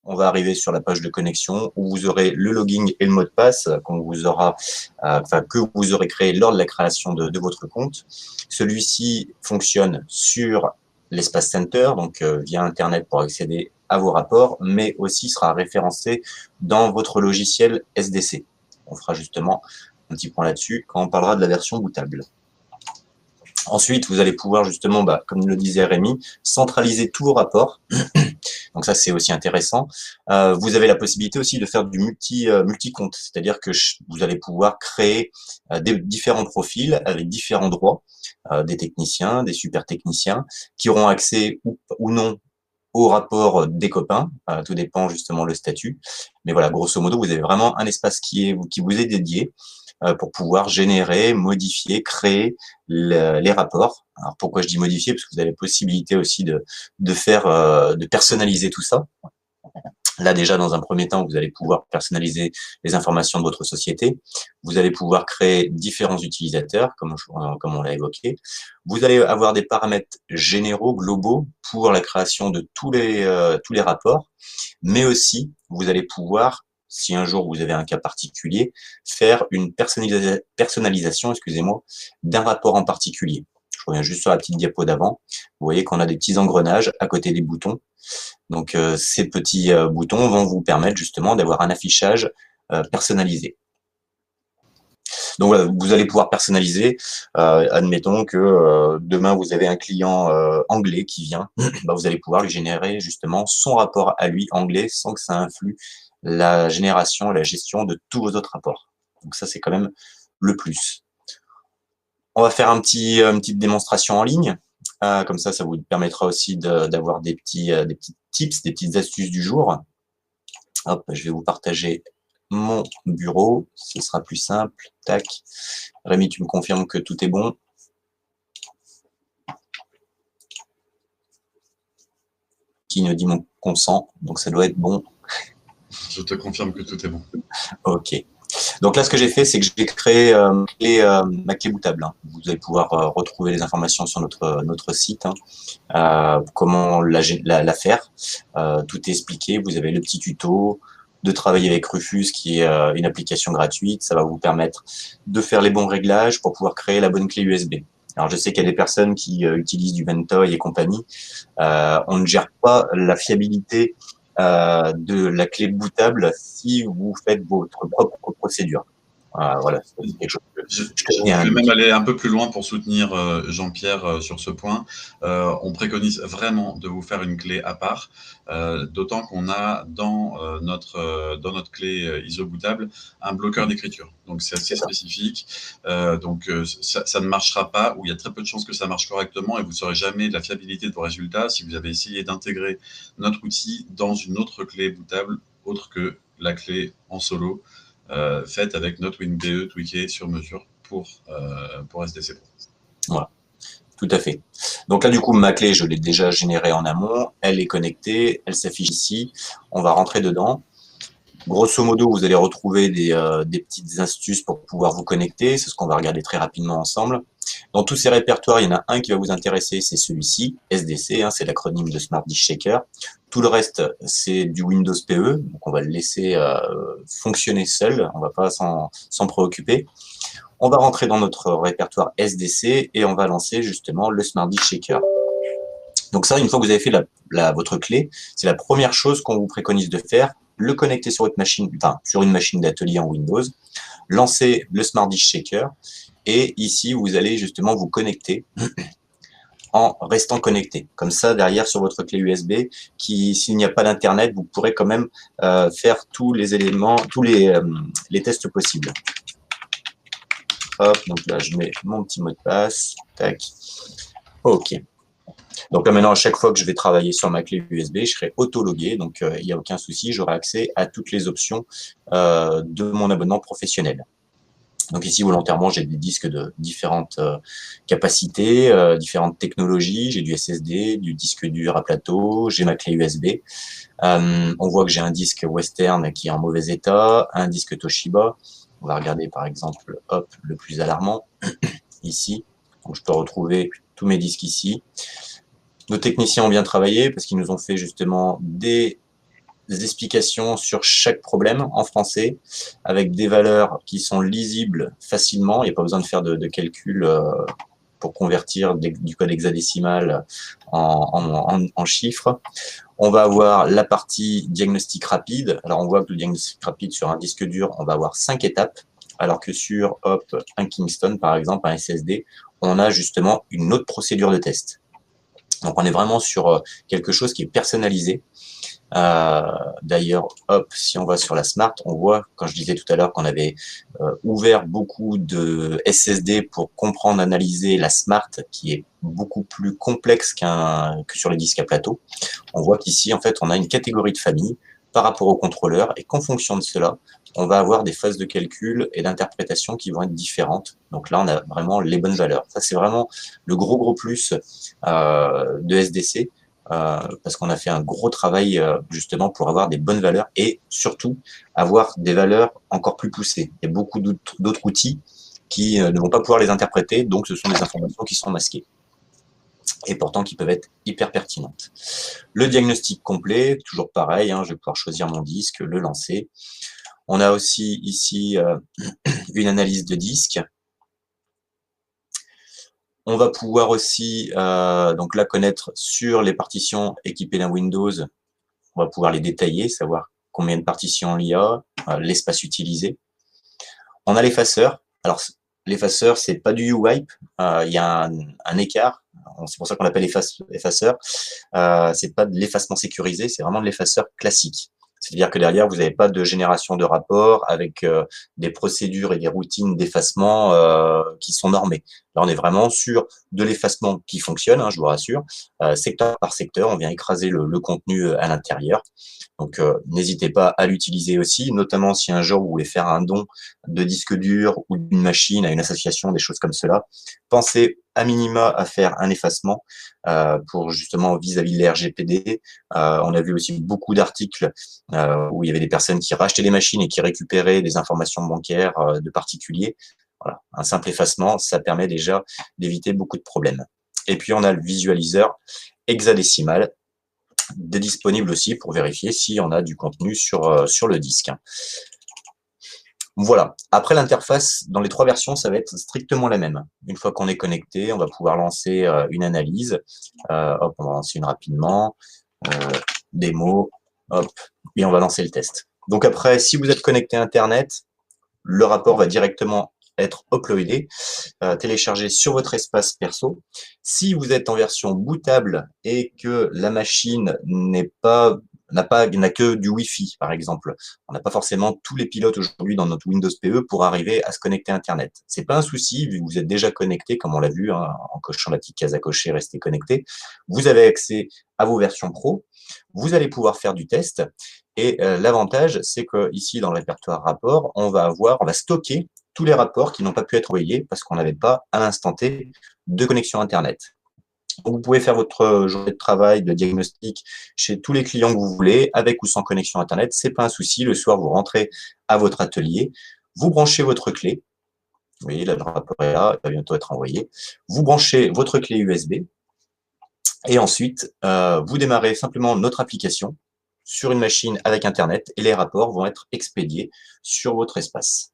on va arriver sur la page de connexion où vous aurez le login et le mot de passe que vous aurez créé lors de la création de votre compte. Celui-ci fonctionne sur l'espace center, donc via Internet pour accéder à vos rapports, mais aussi sera référencé dans votre logiciel SDC. On fera justement un petit point là-dessus quand on parlera de la version bootable. Ensuite, vous allez pouvoir justement, comme le disait Rémi, centraliser tous vos rapports. Donc ça, c'est aussi intéressant. Vous avez la possibilité aussi de faire du multi-compte, c'est-à-dire que vous allez pouvoir créer des différents profils avec différents droits, des techniciens, des super techniciens, qui auront accès ou non au rapport des copains, tout dépend justement le statut. Mais voilà, grosso modo, vous avez vraiment un espace qui vous est dédié pour pouvoir générer, modifier, créer les rapports. Alors pourquoi je dis modifier? Parce que vous avez la possibilité aussi de personnaliser tout ça. Là, déjà, dans un premier temps, vous allez pouvoir personnaliser les informations de votre société. Vous allez pouvoir créer différents utilisateurs, comme on l'a évoqué. Vous allez avoir des paramètres généraux, globaux, pour la création de tous les rapports. Mais aussi, vous allez pouvoir, si un jour vous avez un cas particulier, faire une personnalisation, excusez-moi, d'un rapport en particulier. Je reviens juste sur la petite diapo d'avant. Vous voyez qu'on a des petits engrenages à côté des boutons. Donc, ces petits boutons vont vous permettre justement d'avoir un affichage personnalisé. Donc voilà, vous allez pouvoir personnaliser. Admettons que demain vous avez un client anglais qui vient, vous allez pouvoir lui générer justement son rapport à lui anglais sans que ça influe la génération et la gestion de tous vos autres rapports. Donc ça, c'est quand même le plus. On va faire une petite démonstration en ligne. Comme ça vous permettra aussi d'avoir des petits tips, des petites astuces du jour. Hop, je vais vous partager mon bureau, ce sera plus simple. Tac. Rémi, tu me confirmes que tout est bon? Qui ne dit mon consent, donc ça doit être bon. Je te confirme que tout est bon. Ok. Donc là, ce que j'ai fait, c'est que j'ai créé ma clé bootable. Vous allez pouvoir retrouver les informations sur notre site, comment la faire. Tout est expliqué. Vous avez le petit tuto de travailler avec Rufus, qui est une application gratuite. Ça va vous permettre de faire les bons réglages pour pouvoir créer la bonne clé USB. Alors, je sais qu'il y a des personnes qui utilisent du Ventoy et compagnie. On ne gère pas la fiabilité de la clé bootable si vous faites votre propre procédure. Voilà, c'est quelque chose que je vais même aller un peu plus loin pour soutenir Jean-Pierre sur ce point. On préconise vraiment de vous faire une clé à part, d'autant qu'on a dans notre clé ISO bootable un bloqueur d'écriture. Donc c'est assez spécifique. Ça ne marchera pas, ou il y a très peu de chances que ça marche correctement, et vous ne saurez jamais la fiabilité de vos résultats si vous avez essayé d'intégrer notre outil dans une autre clé bootable autre que la clé en solo. Faite avec notre WinBE tweaké sur mesure pour SDC Pro. Voilà, tout à fait. Donc là, du coup, ma clé, je l'ai déjà générée en amont. Elle est connectée, elle s'affiche ici. On va rentrer dedans. Grosso modo, vous allez retrouver des petites astuces pour pouvoir vous connecter. C'est ce qu'on va regarder très rapidement ensemble. Dans tous ces répertoires, il y en a un qui va vous intéresser, c'est celui-ci, SDC, c'est l'acronyme de Smart Dish Shaker. Tout le reste, c'est du Windows PE, donc on va le laisser fonctionner seul, on ne va pas s'en préoccuper. On va rentrer dans notre répertoire SDC et on va lancer justement le Smart Dish Shaker. Donc ça, une fois que vous avez fait votre clé, c'est la première chose qu'on vous préconise de faire, le connecter sur votre machine, sur une machine d'atelier en Windows, lancer le Smart Dish Shaker, et ici, vous allez justement vous connecter en restant connecté. Comme ça, derrière, sur votre clé USB, s'il n'y a pas d'Internet, vous pourrez quand même faire tous les éléments, tous les tests possibles. Hop, donc là, je mets mon petit mot de passe. Tac. OK. Donc là, maintenant, à chaque fois que je vais travailler sur ma clé USB, je serai auto-logué. Donc, il n'y a aucun souci, j'aurai accès à toutes les options de mon abonnement professionnel. Donc ici, volontairement, j'ai des disques de différentes capacités, différentes technologies. J'ai du SSD, du disque dur à plateau, j'ai ma clé USB. On voit que j'ai un disque Western qui est en mauvais état, un disque Toshiba. On va regarder par exemple, hop, le plus alarmant, ici. Donc je peux retrouver tous mes disques ici. Nos techniciens ont bien travaillé parce qu'ils nous ont fait justement des explications sur chaque problème en français, avec des valeurs qui sont lisibles facilement. Il n'y a pas besoin de faire de calcul pour convertir du code hexadécimal en chiffres. On va avoir la partie diagnostic rapide. Alors, on voit que le diagnostic rapide sur un disque dur, on va avoir 5 étapes, alors que sur un Kingston, par exemple, un SSD, on a justement une autre procédure de test. Donc, on est vraiment sur quelque chose qui est personnalisé. D'ailleurs, si on va sur la Smart, on voit, quand je disais tout à l'heure qu'on avait ouvert beaucoup de SSD pour comprendre, analyser la Smart, qui est beaucoup plus complexe que sur les disques à plateau. On voit qu'ici, en fait, on a une catégorie de famille par rapport au contrôleur, et qu'en fonction de cela, on va avoir des phases de calcul et d'interprétation qui vont être différentes. Donc là, on a vraiment les bonnes valeurs. Ça, c'est vraiment le gros plus de SDC, parce qu'on a fait un gros travail justement pour avoir des bonnes valeurs et surtout avoir des valeurs encore plus poussées. Il y a beaucoup d'autres outils qui ne vont pas pouvoir les interpréter, donc ce sont des informations qui sont masquées et pourtant qui peuvent être hyper pertinentes. Le diagnostic complet, toujours pareil, je vais pouvoir choisir mon disque, le lancer. On a aussi ici une analyse de disque. On va pouvoir aussi donc là connaître sur les partitions équipées d'un Windows, on va pouvoir les détailler, savoir combien de partitions il y a, l'espace utilisé. On a l'effaceur. Alors l'effaceur, c'est pas du U-Wipe, il y a un écart. C'est pour ça qu'on l'appelle effaceur. C'est pas de l'effacement sécurisé, c'est vraiment de l'effaceur classique. C'est-à-dire que derrière, vous n'avez pas de génération de rapports avec des procédures et des routines d'effacement qui sont normées. Là, on est vraiment sur de l'effacement qui fonctionne, je vous rassure. Secteur par secteur, on vient écraser le contenu à l'intérieur. Donc, n'hésitez pas à l'utiliser aussi, notamment si un jour vous voulez faire un don de disque dur ou d'une machine à une association, des choses comme cela. Pensez à minima à faire un effacement pour justement vis-à-vis de l'RGPD. On a vu aussi beaucoup d'articles où il y avait des personnes qui rachetaient des machines et qui récupéraient des informations bancaires de particuliers. Voilà. Un simple effacement, ça permet déjà d'éviter beaucoup de problèmes. Et puis, on a le visualiseur hexadécimal disponible aussi pour vérifier si on a du contenu sur le disque. Voilà. Après, l'interface, dans les 3 versions, ça va être strictement la même. Une fois qu'on est connecté, on va pouvoir lancer une analyse. On va lancer une rapidement. Démo. Et on va lancer le test. Donc après, si vous êtes connecté à Internet, le rapport va directement être uploadé, téléchargé sur votre espace perso. Si vous êtes en version bootable et que la machine n'a que du Wi-Fi, par exemple, on n'a pas forcément tous les pilotes aujourd'hui dans notre Windows PE pour arriver à se connecter à Internet. C'est pas un souci, vu que vous êtes déjà connecté, comme on l'a vu, en cochant la petite case à cocher, restez connecté. Vous avez accès à vos versions pro. Vous allez pouvoir faire du test. Et l'avantage, c'est que ici, dans le répertoire rapport, on va stocker tous les rapports qui n'ont pas pu être envoyés parce qu'on n'avait pas, à l'instant T, de connexion Internet. Donc, vous pouvez faire votre journée de travail, de diagnostic chez tous les clients que vous voulez, avec ou sans connexion Internet. C'est pas un souci. Le soir, vous rentrez à votre atelier, vous branchez votre clé. Vous voyez, là, le rapport est là, il va bientôt être envoyé. Vous branchez votre clé USB et ensuite, vous démarrez simplement notre application sur une machine avec Internet et les rapports vont être expédiés sur votre espace.